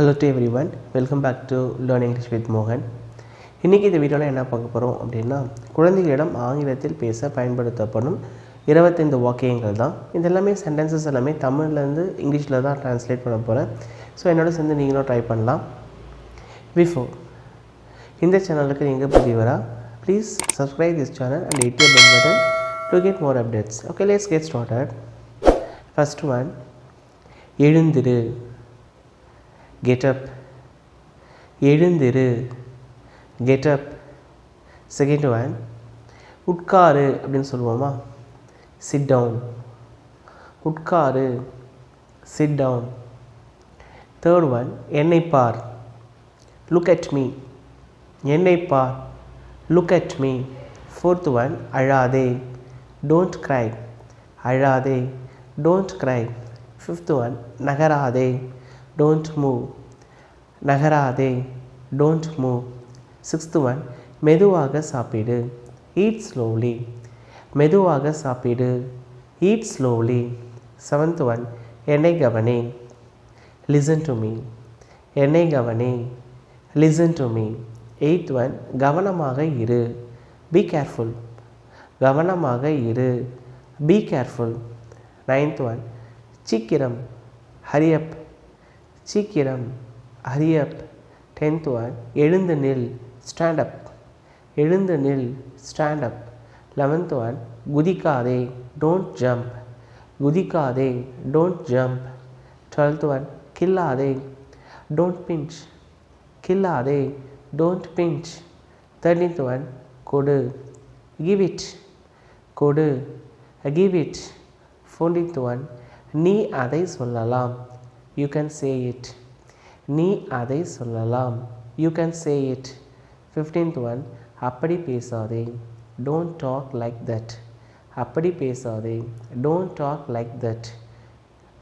Hello to everyone, welcome back to Learn English with Mohan. இன்றைக்கி இந்த வீடியோவில் என்ன பார்க்க போகிறோம் அப்படின்னா குழந்தைகளிடம் ஆங்கிலத்தில் பேச பயன்படுத்தப்படும் 25 வாக்கியங்கள் தான். இது எல்லாமே சென்டென்சஸ் எல்லாமே தமிழ்லேருந்து இங்கிலீஷில் தான் ட்ரான்ஸ்லேட் பண்ண போகிறேன். ஸோ என்னோட சேர்ந்து நீங்களும் ட்ரை பண்ணலாம். பிஃபோர் இந்த சேனலுக்கு நீங்கள் புதியவரா please subscribe this channel and hit the bell button to get more updates. Okay, let's get started. First one, எழுந்திரு, get up. எழுந்திரு, get up. Second one, உட்காரு அப்படின்னு சொல்லுவோமா, sit down. உட்காரு, sit down. Third one, என்னை பார், look at me. என்னை பார், look at me. Fourth one, அழாதே, don't cry. அழாதே, don't cry. Fifth one, நகராதே, don't move. நகராதே, don't move. Sixth one, மெதுவாக சாப்பிடு, eat slowly. மெதுவாக சாப்பிடு, eat slowly. Seventh one, என்னை கவனி, listen to me. என்னை கவனி, listen to me. Eighth one, கவனமாக இரு, be careful. கவனமாக இரு, be careful. Ninth one, சீக்கிரம், hurry up. சீக்கிரம், hurry up. 10th one, எழுந்து நில், stand up. எழுந்து நில், stand up. 11th one, குதிக்காதே, don't jump. குதிக்காதே, don't jump. 12th one, கில்லாதே, don't pinch. கில்லாதே, don't pinch. 13th one, கொடு, give it. கொடு, give it. 14th one, நீ அதை சொல்லலாம், you can say it. நீ அதை சொல்லலாம், you can say it. 15th one, அப்படி பேசாதே, don't talk like that. அப்படி பேசாதே, don't talk like that.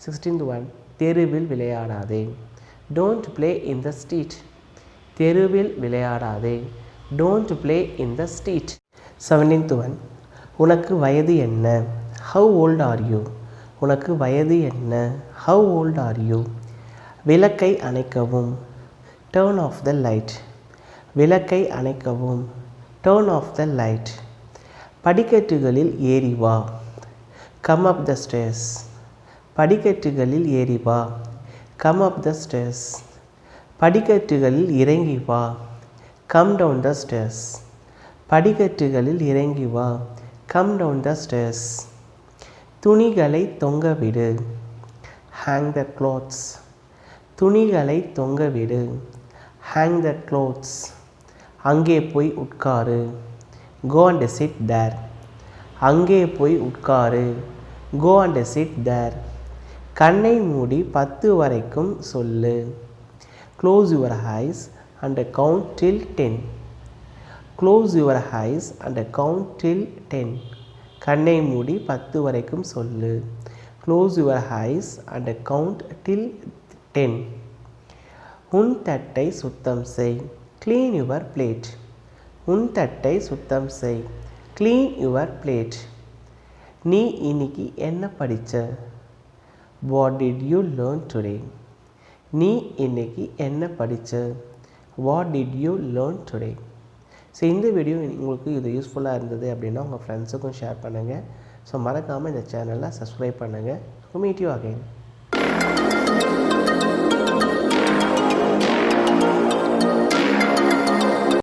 16th one, தெருவில் விளையாடாதே, don't play in the street. தெருவில் விளையாடாதே, don't play in the street. 17th one, உனக்கு வயது என்ன, how old are you. உனக்கு வயது என்ன, how old are you. விளக்கை அணைக்கவும், turn off the light. விளக்கை அணைக்கவும், turn off the light. படிக்கட்டுகளில் ஏறி வா, come up the stairs. படிக்கட்டுகளில் ஏறி வா, come up the stairs. படிக்கட்டுகளில் இறங்கி வா, come down the stairs. படிக்கட்டுகளில் இறங்கி வா, come down the stairs. துணிகளை தொங்கவிடு, hang the clothes. துணிகளை தொங்கவிடு, hang the clothes. அங்கே போய் உட்காரு, go and sit there. அங்கே போய் உட்காரு, go and sit there. கண்ணை மூடி 10 வரைக்கும் சொல்லு, close your eyes and count till 10. close your eyes and count till 10. கண்ணை மூடி 10 வரைக்கும் சொல்லு, close your eyes and count till 10. உன் தட்டை சுத்தம் செய், clean your plate. உன் தட்டை சுத்தம் செய், clean your plate. நீ இன்னைக்கு என்ன படிச்ச, what did you learn today. நீ இன்னைக்கு என்ன படிச்ச, what did you learn today. So இந்த வீடியோ உங்களுக்கு இது யூஸ்ஃபுல்லாக இருந்தது அப்படின்னா உங்கள் ஃப்ரெண்ட்ஸுக்கும் ஷேர் பண்ணுங்கள். ஸோ மறக்காமல் இந்த சேனலை சப்ஸ்கிரைப் பண்ணுங்கள். Meet you again.